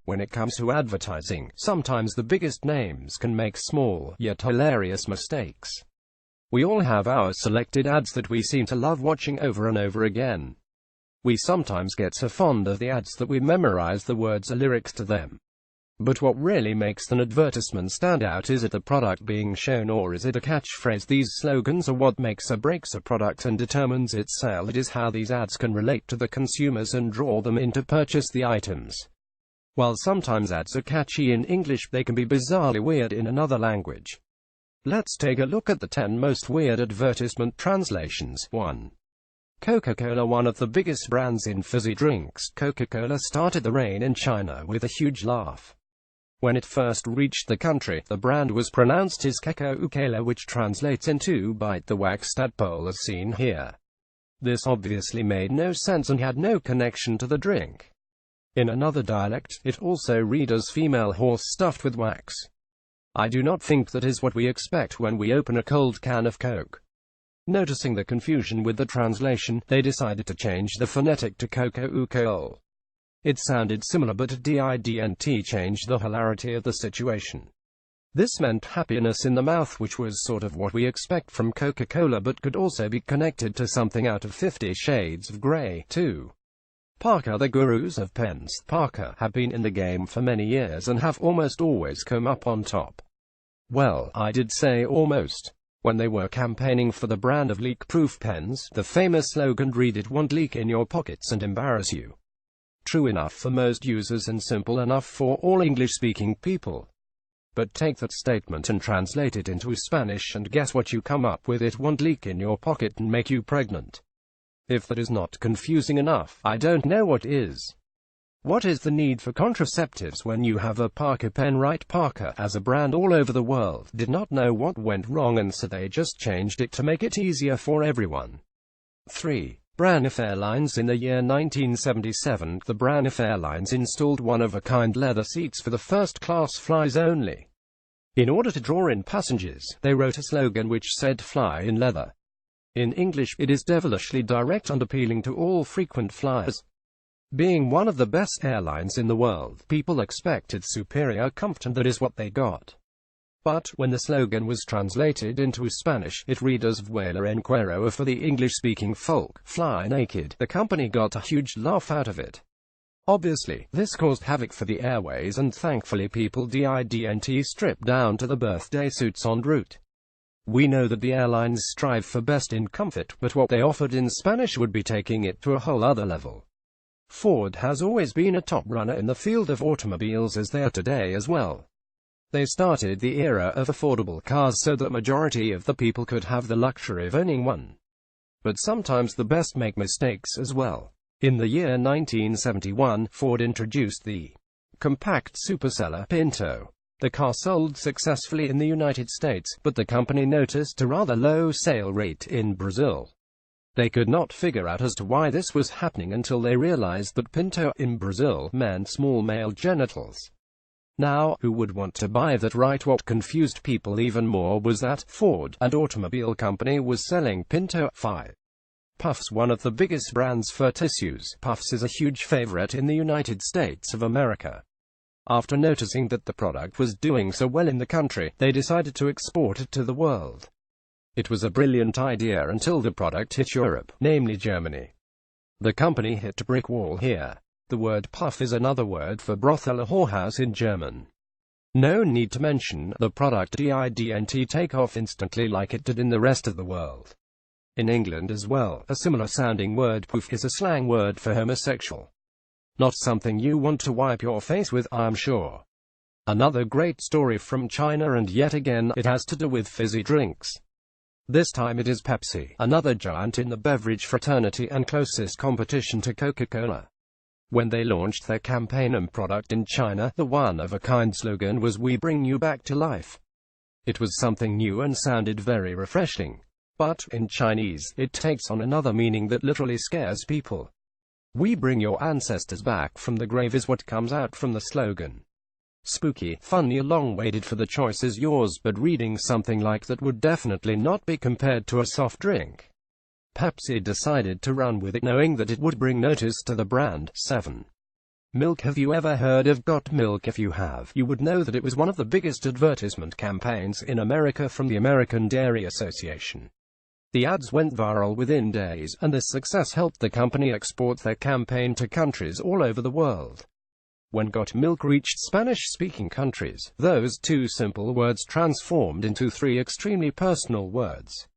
when it comes to advertising, sometimes the biggest names can make small, yet hilarious mistakes. We all have our selected ads that we seem to love watching over and over again. We sometimes get so fond of the ads that we memorize the words or lyrics to them. But what really makes an advertisement stand out? Is it the product being shown, or is it a catchphrase? These slogans are what makes or breaks a product and determines its sale. It is how these ads can relate to the consumers and draw them in to purchase the items. While sometimes ads are catchy in English, they can be bizarrely weird in another language. Let's take a look at the 10 most weird advertisement translations. 1. Coca-Cola. One of the biggest brands in fizzy drinks, Coca-Cola started the reign in China with a huge laugh. When it first reached the country, the brand was pronounced as Coca-Cola, which translates into "bite the wax tadpole," as seen here. This obviously made no sense and had no connection to the drink. In another dialect, it also read as "female horse stuffed with wax." I do not think that is what we expect when we open a cold can of Coke. Noticing the confusion with the translation, they decided to change the phonetic to Coca-Cola. It sounded similar, but didn't change the hilarity of the situation. This meant happiness in the mouth, which was sort of what we expect from Coca-Cola, but could also be connected to something out of 50 Shades of Grey. 2. Parker. The gurus of pens, Parker, have been in the game for many years and have almost always come up on top. Well, I did say almost. When they were campaigning for the brand of leak-proof pens, the famous slogan read, "It won't leak in your pockets and embarrass you." True enough for most users and simple enough for all English-speaking people. But take that statement and translate it into Spanish and guess what you come up with. It won't leak in your pocket and make you pregnant. If that is not confusing enough, I don't know what is. What is the need for contraceptives when you have a Parker pen, right? Parker, as a brand all over the world, did not know what went wrong, and so they just changed it to make it easier for everyone. 3. Braniff Airlines. In the year 1977, the Braniff Airlines installed one-of-a-kind leather seats for the first-class flies only. In order to draw in passengers, they wrote a slogan which said "Fly in leather." In English, it is devilishly direct and appealing to all frequent flyers. Being one of the best airlines in the world, people expected superior comfort, and that is what they got. But, when the slogan was translated into Spanish, it read as "Vuela en cuero," for the English-speaking folk, "fly naked." The company got a huge laugh out of it. Obviously, this caused havoc for the airways, and thankfully people didn't strip down to the birthday suits en route. We know that the airlines strive for best in comfort, but what they offered in Spanish would be taking it to a whole other level. Ford has always been a top runner in the field of automobiles, as they are today as well. They started the era of affordable cars so that majority of the people could have the luxury of owning one. But sometimes the best make mistakes as well. In the year 1971, Ford introduced the compact superseller Pinto. The car sold successfully in the United States, but the company noticed a rather low sale rate in Brazil. They could not figure out as to why this was happening until they realized that Pinto in Brazil meant small male genitals. Now, who would want to buy that, right? What confused people even more was that Ford, an automobile company, was selling Pinto Fi. Puffs. One of the biggest brands for tissues, Puffs is a huge favorite in the United States of America. After noticing that the product was doing so well in the country, they decided to export it to the world. It was a brilliant idea until the product hit Europe, namely Germany. The company hit a brick wall here. The word puff is another word for brothel or whorehouse in German. No need to mention, the product didn't take off instantly like it did in the rest of the world. In England as well, a similar sounding word, poof, is a slang word for homosexual. Not something you want to wipe your face with, I'm sure. Another great story from China, and yet again, it has to do with fizzy drinks. This time it is Pepsi, another giant in the beverage fraternity and closest competition to Coca-Cola. When they launched their campaign and product in China, the one-of-a-kind slogan was "We bring you back to life." It was something new and sounded very refreshing. But, in Chinese, it takes on another meaning that literally scares people. "We bring your ancestors back from the grave" is what comes out from the slogan. Spooky, funny, long-waited for the choice is yours, but reading something like that would definitely not be compared to a soft drink. Pepsi decided to run with it, knowing that it would bring notice to the brand. 7. Milk. Have you ever heard of Got Milk? If you have, you would know that it was one of the biggest advertisement campaigns in America from the American Dairy Association. The ads went viral within days, and this success helped the company export their campaign to countries all over the world. When Got Milk reached Spanish-speaking countries, those two simple words transformed into three extremely personal words.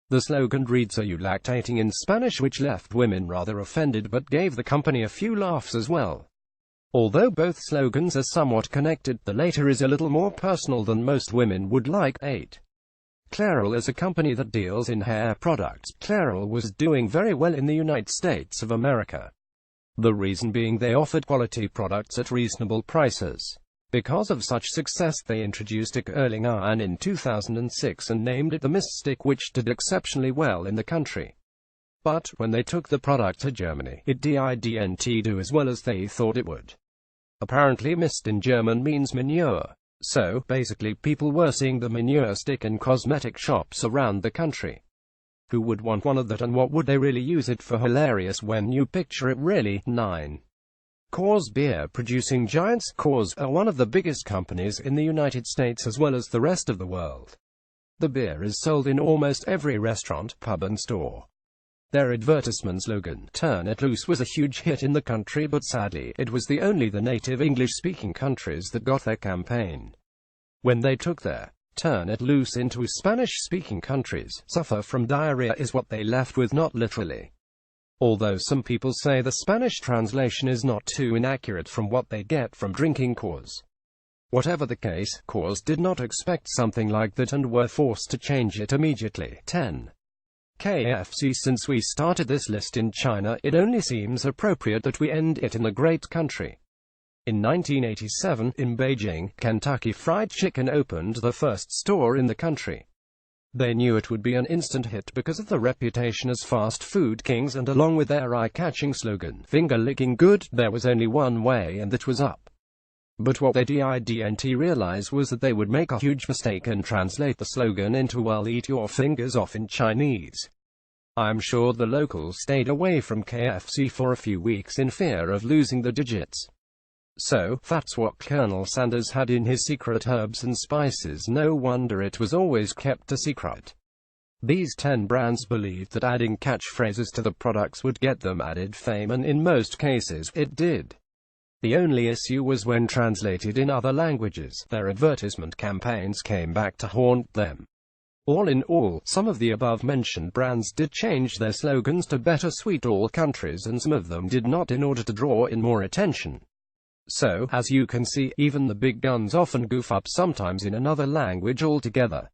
The slogan reads, "Are you lactating?" in Spanish, which left women rather offended but gave the company a few laughs as well. Although both slogans are somewhat connected, the latter is a little more personal than most women would like. 8. Clairol is a company that deals in hair products. Clairol was doing very well in the United States of America. The reason being they offered quality products at reasonable prices. Because of such success, they introduced a curling iron in 2006 and named it the Mist Stick, which did exceptionally well in the country. But when they took the product to Germany, it didn't do as well as they thought it would. Apparently mist in German means manure. So, basically people were seeing the manure stick in cosmetic shops around the country. Who would want one of that, and what would they really use it for? Hilarious when you picture it, really. 9. Coors beer producing giants. Coors are one of the biggest companies in the United States as well as the rest of the world. The beer is sold in almost every restaurant, pub and store. Their advertisement slogan, "Turn it loose," was a huge hit in the country, but sadly, it was the native English-speaking countries that got their campaign. When they took their "Turn it loose" into Spanish-speaking countries, suffer from diarrhea is what they left with, not literally. Although some people say the Spanish translation is not too inaccurate from what they get from drinking Coors. Whatever the case, Coors did not expect something like that and were forced to change it immediately. 10. KFC. Since we started this list in China, it only seems appropriate that we end it in the great country. In 1987, in Beijing, Kentucky Fried Chicken opened the first store in the country. They knew it would be an instant hit because of the reputation as fast food kings, and along with their eye-catching slogan, "Finger-licking good," there was only one way, and that was up. But what they didn't realize was that they would make a huge mistake and translate the slogan into "Well, eat your fingers off" in Chinese. I'm sure the locals stayed away from KFC for a few weeks in fear of losing the digits. So, that's what Colonel Sanders had in his secret herbs and spices. No wonder it was always kept a secret. These 10 brands believed that adding catchphrases to the products would get them added fame, and in most cases, it did. The only issue was when translated in other languages, their advertisement campaigns came back to haunt them. All in all, some of the above-mentioned brands did change their slogans to better suit all countries, and some of them did not, in order to draw in more attention. So, as you can see, even the big guns often goof up, sometimes in another language altogether.